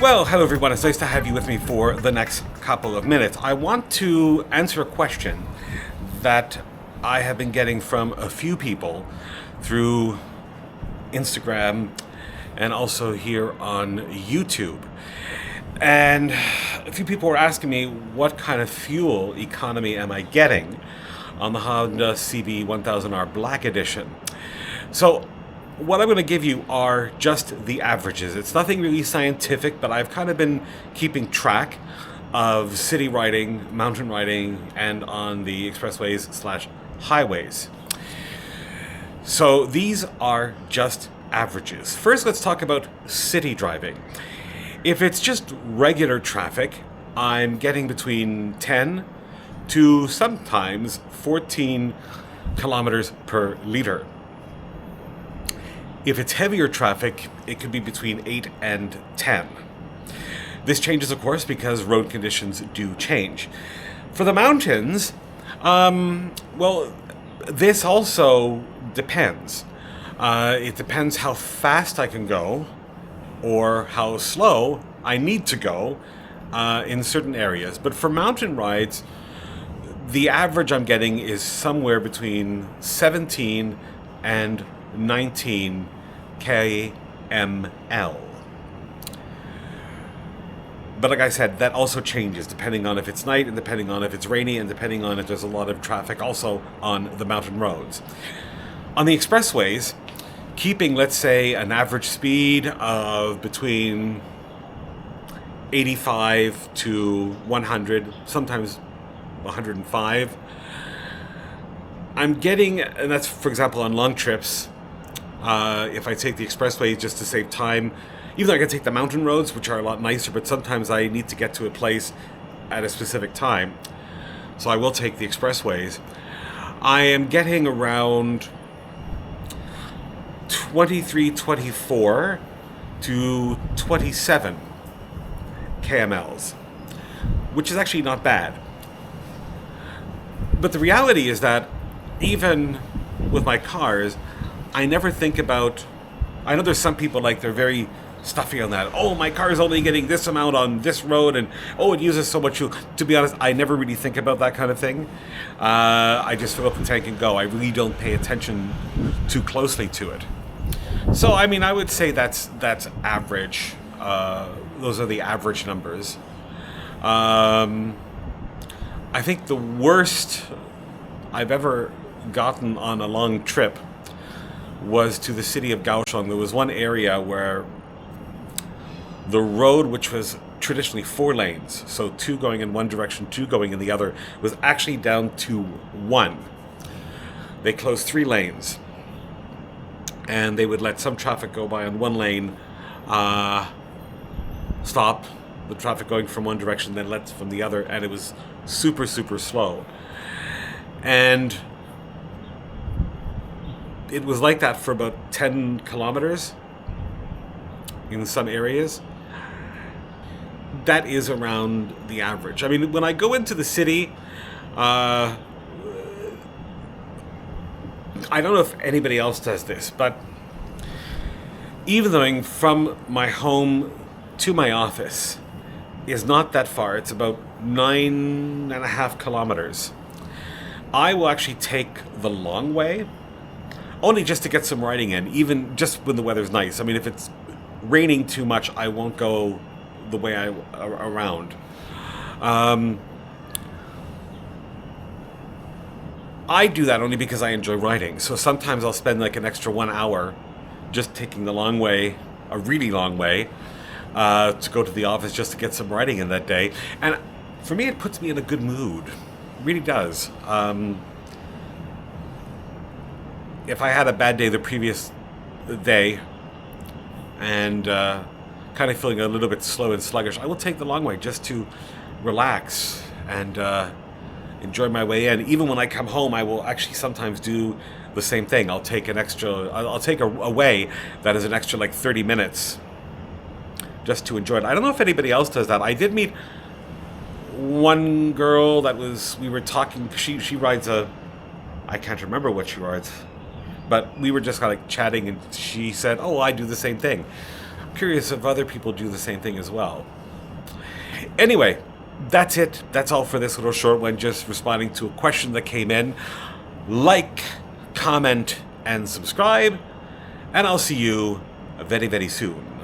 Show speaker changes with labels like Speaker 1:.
Speaker 1: Well, hello everyone. It's nice to have you with me for the next couple of minutes. I want to answer a question that I have been getting from a few people through Instagram and also here on YouTube. And a few people were asking me what kind of fuel economy am I getting on the Honda CB1000R Black Edition. So what I'm going to give you are just the averages. It's nothing really scientific, but I've kind of been keeping track of city riding, mountain riding, and on the expressways / highways. So these are just averages. First, let's talk about city driving. If it's just regular traffic, I'm getting between 10 to sometimes 14 kilometers per liter. If it's heavier traffic, it could be between 8 and 10. This changes, of course, because road conditions do change. For the mountains, well, this also depends. It depends how fast I can go or how slow I need to go in certain areas. But for mountain rides, the average I'm getting is somewhere between 17 and 19 kml. But like I said, that also changes depending on if it's night and depending on if it's rainy and depending on if there's a lot of traffic also on the mountain roads. On the expressways, keeping, let's say, an average speed of between 85 to 100, sometimes 105, I'm getting, and that's, for example, on long trips, if I take the expressway just to save time, even though I can take the mountain roads, which are a lot nicer, but sometimes I need to get to a place at a specific time, so I will take the expressways. I am getting around 23, 24 to 27 kmls, which is actually not bad. But the reality is that even with my cars, I never think about, I know there's some people like they're very stuffy on that. Oh, my car is only getting this amount on this road, and oh, it uses so much fuel. To be honest, I never really think about that kind of thing. I just fill up the tank and go. I really don't pay attention too closely to it. So, I mean, I would say that's average. Those are the average numbers. I think the worst I've ever gotten on a long trip was to the city of Kaohsiung. There was one area where the road, which was traditionally 4 lanes, so 2 going in one direction, 2 going in the other, was actually down to 1. They closed 3 lanes, and they would let some traffic go by on one lane, stop the traffic going from one direction, then let from the other, and it was super, super slow. And it was like that for about 10 kilometers in some areas. That is around the average. I mean, when I go into the city, I don't know if anybody else does this, but even though from my home to my office is not that far, it's about 9.5 kilometers, I will actually take the long way, only just to get some riding in, even just when the weather's nice. I mean, if it's raining too much, I won't go the way around. I do that only because I enjoy riding. So sometimes I'll spend like an extra 1 hour just taking the long way, a really long way, to go to the office just to get some riding in that day. And for me, it puts me in a good mood. It really does. If I had a bad day the previous day and kind of feeling a little bit slow and sluggish, I will take the long way just to relax and enjoy my way in. Even when I come home, I will actually sometimes do the same thing. I'll take a way that is an extra like 30 minutes just to enjoy it. I don't know if anybody else does that. I did meet one girl we were talking, she rides I can't remember what she rides, but we were just kind of like chatting, and she said, oh, I do the same thing. curious if other people do the same thing as well. Anyway, that's it. That's all for this little short one, just responding to a question that came in. Like, comment, and subscribe, and I'll see you very, very soon.